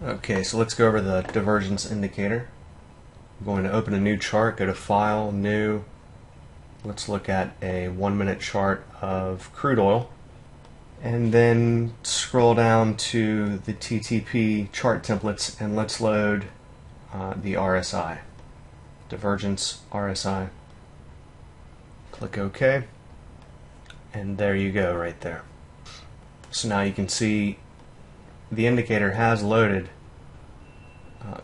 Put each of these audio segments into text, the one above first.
Okay, so let's go over the divergence indicator. I'm going to open a new chart, go to File, New. Let's look at a 1-minute chart of crude oil. And then scroll down to the TTP chart templates and let's load the RSI. Divergence RSI. Click OK. And there you go right there. So now you can see the indicator has loaded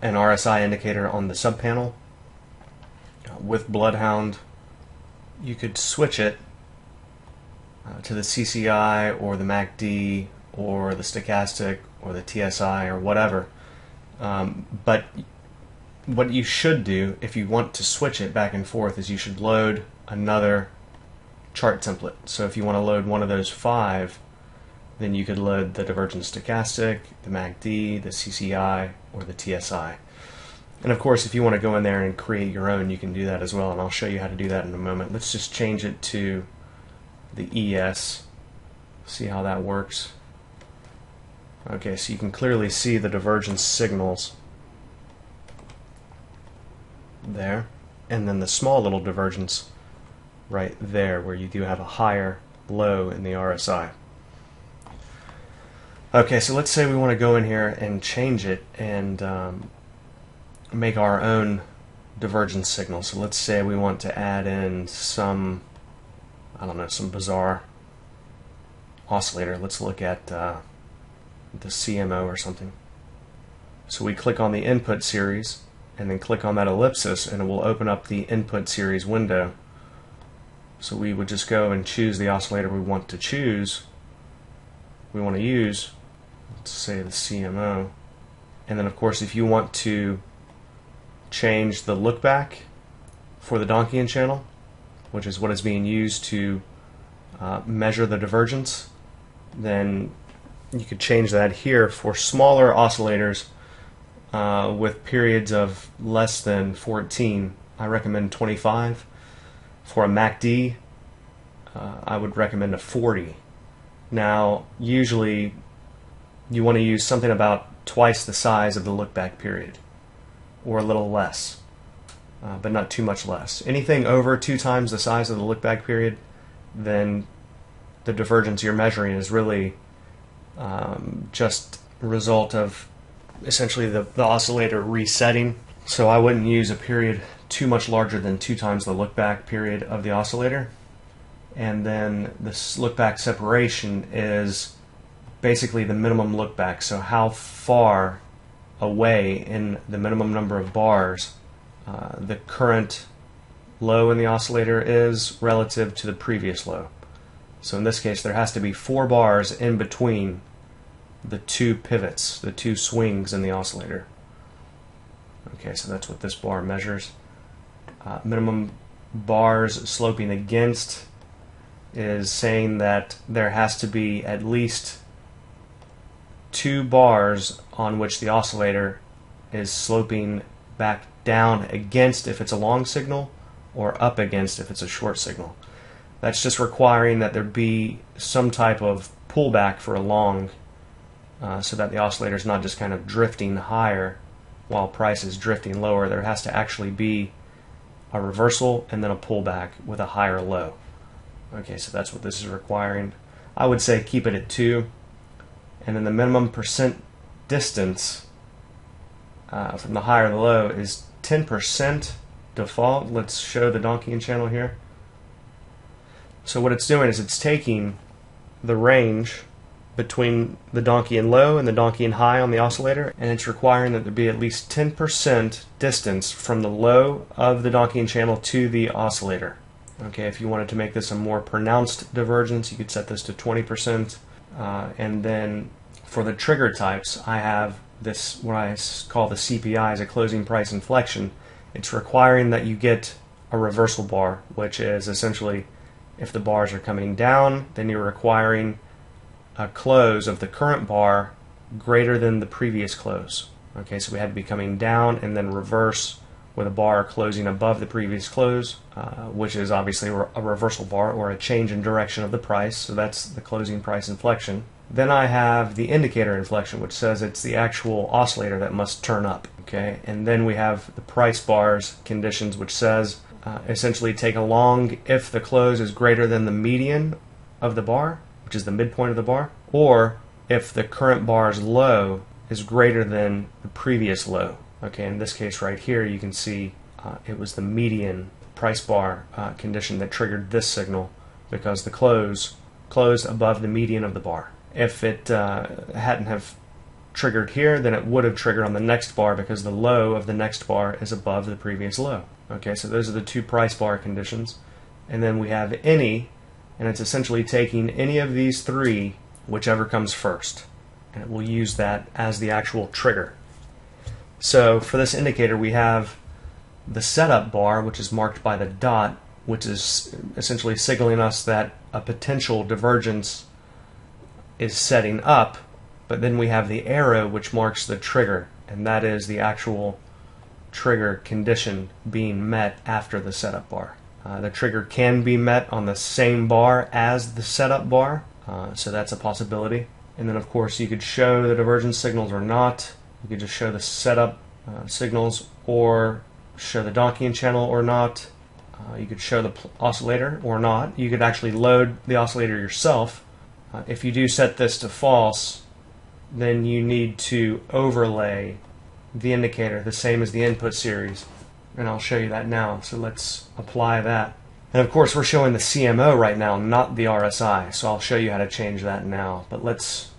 an RSI indicator on the subpanel. With Bloodhound, you could switch it to the CCI or the MACD or the stochastic or the TSI or whatever. But what you should do if you want to switch it back and forth is you should load another chart template. So if you want to load one of those 5, then you could load the divergence stochastic, the MACD, the CCI, or the TSI. And of course, if you want to go in there and create your own, you can do that as well, and I'll show you how to do that in a moment. Let's just change it to the ES, see how that works. Okay, so you can clearly see the divergence signals there, and then the small little divergence right there where you do have a higher low in the RSI. Okay, so let's say we want to go in here and change it and make our own divergence signal. So let's say we want to add in some, I don't know, some bizarre oscillator. Let's look at the CMO or something. So we click on the input series and then click on that ellipsis and it will open up the input series window. So we would just go and choose the oscillator we want to use. Let's say the CMO. And then of course if you want to change the look back for the Donchian channel, which is what is being used to measure the divergence, then you could change that here for smaller oscillators with periods of less than 14. I recommend 25. For a MACD, I would recommend a 40. Now, usually you want to use something about twice the size of the look back period, or a little less, but not too much less. Anything over 2 times the size of the look back period, then the divergence you're measuring is really just a result of essentially the oscillator resetting. So I wouldn't use a period too much larger than 2 times the look back period of the oscillator. And then this look back separation is basically the minimum look back, so how far away in the minimum number of bars the current low in the oscillator is relative to the previous low. So in this case there has to be 4 bars in between the 2 pivots, the 2 swings in the oscillator. Okay, so that's what this bar measures. Minimum bars sloping against is saying that there has to be at least 2 bars on which the oscillator is sloping back down against if it's a long signal or up against if it's a short signal. That's just requiring that there be some type of pullback for a long so that the oscillator is not just kind of drifting higher while price is drifting lower. There has to actually be a reversal and then a pullback with a higher low. Okay, so that's what this is requiring. I would say keep it at 2, and then the minimum percent distance from the higher to the low is 10% default. Let's show the Donchian channel here. So what it's doing is it's taking the range between the Donchian low and the Donchian high on the oscillator, and it's requiring that there be at least 10% distance from the low of the Donchian channel to the oscillator. Okay, if you wanted to make this a more pronounced divergence, you could set this to 20%. And then for the trigger types, I have this, what I call the CPI, as a closing price inflection. It's requiring that you get a reversal bar, which is essentially if the bars are coming down, then you're requiring a close of the current bar greater than the previous close. Okay, so we had to be coming down and then reverse with a bar closing above the previous close, which is obviously a reversal bar or a change in direction of the price. So that's the closing price inflection. Then I have the indicator inflection, which says it's the actual oscillator that must turn up. Okay, and then we have the price bars conditions, which says essentially take along if the close is greater than the median of the bar, which is the midpoint of the bar, or if the current bar's low is greater than the previous low. Okay, in this case right here, you can see it was the median price bar condition that triggered this signal because the close closed above the median of the bar. If it hadn't have triggered here, then it would have triggered on the next bar because the low of the next bar is above the previous low. Okay, so those are the two price bar conditions. And then we have any, and it's essentially taking any of these three, whichever comes first. And it will use that as the actual trigger. So for this indicator, we have the setup bar, which is marked by the dot, which is essentially signaling us that a potential divergence is setting up, but then we have the arrow which marks the trigger, and that is the actual trigger condition being met after the setup bar. The trigger can be met on the same bar as the setup bar, so that's a possibility. And then of course you could show the divergence signals or not. You could just show the setup signals or show the docking channel or not. You could show the oscillator or not. You could actually load the oscillator yourself. If you do set this to false, then you need to overlay the indicator the same as the input series, and I'll show you that now. So let's apply that. And of course we're showing the CMO right now, not the RSI, so I'll show you how to change that now. But let's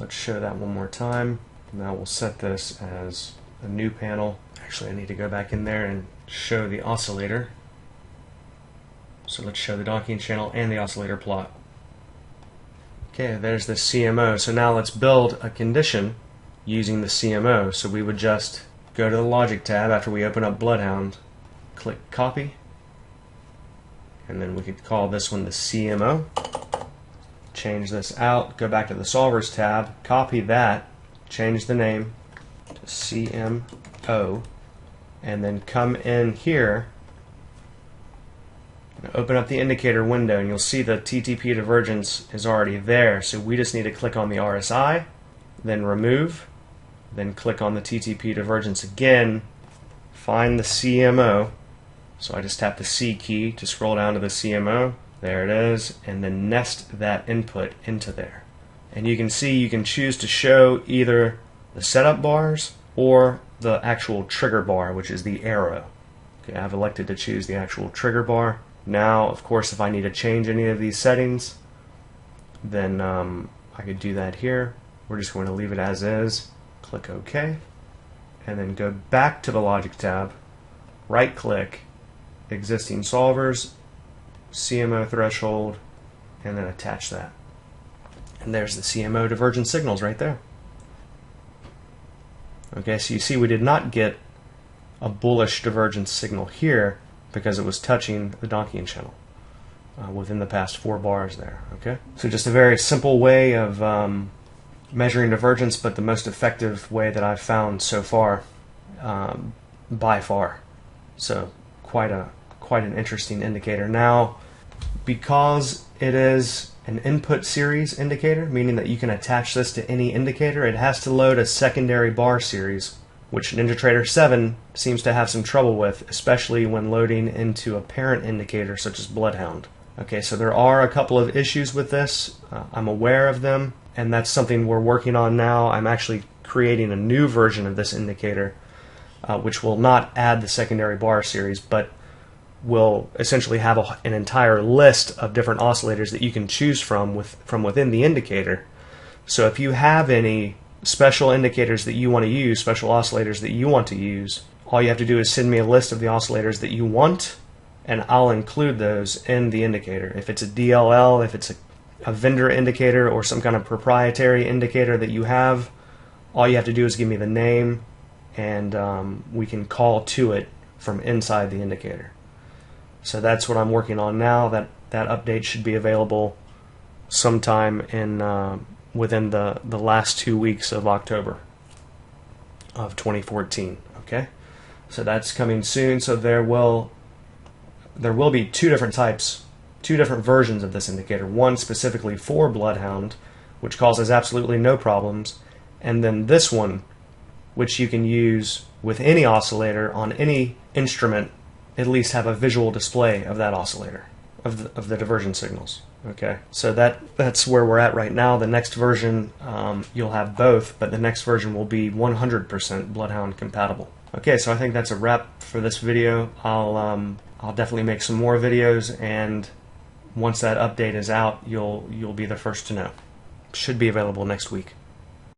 show that one more time. Now we'll set this as a new panel. Actually, I need to go back in there and show the oscillator. So let's show the docking channel and the oscillator plot. Okay, there's the CMO. So now let's build a condition using the CMO. So we would just go to the Logic tab after we open up Bloodhound, click Copy, and then we could call this one the CMO. Change this out, go back to the Solvers tab, copy that, change the name to CMO, and then come in here, open up the indicator window, and you'll see the TTP divergence is already there. So we just need to click on the RSI, then remove, then click on the TTP divergence again, find the CMO. So I just tap the C key to scroll down to the CMO. There it is, and then nest that input into there. And you can see you can choose to show either the setup bars or the actual trigger bar, which is the arrow. Okay, I've elected to choose the actual trigger bar. Now, of course, if I need to change any of these settings, then I could do that here. We're just going to leave it as is. Click OK, and then go back to the Logic tab, right-click, Existing Solvers, CMO Threshold, and then attach that. And there's the CMO divergence signals right there. Okay, so you see we did not get a bullish divergence signal here because it was touching the docking channel within the past 4 bars there. Okay, so just a very simple way of measuring divergence, but the most effective way that I've found so far, by far. So quite an interesting indicator. Now, because it is an input series indicator, meaning that you can attach this to any indicator, it has to load a secondary bar series, which NinjaTrader7 seems to have some trouble with, especially when loading into a parent indicator such as Bloodhound. Okay, so there are a couple of issues with this. I'm aware of them, and that's something we're working on now. I'm actually creating a new version of this indicator, which will not add the secondary bar series, but will essentially have an entire list of different oscillators that you can choose from within the indicator. So if you have any special indicators that you want to use, special oscillators that you want to use, all you have to do is send me a list of the oscillators that you want, and I'll include those in the indicator. If it's a DLL, if it's a vendor indicator or some kind of proprietary indicator that you have, all you have to do is give me the name, and we can call to it from inside the indicator. So that's what I'm working on now. That update should be available sometime in within the last 2 weeks of October of 2014. Okay, so that's coming soon. So there will be 2 different types, 2 different versions of this indicator. One specifically for Bloodhound, which causes absolutely no problems, and then this one, which you can use with any oscillator on any instrument, at least have a visual display of that oscillator, of the diversion signals. Okay, so that's where we're at right now. The next version, you'll have both, but the next version will be 100% Bloodhound compatible. Okay, so I think that's a wrap for this video. I'll definitely make some more videos, and once that update is out, you'll be the first to know. Should be available next week.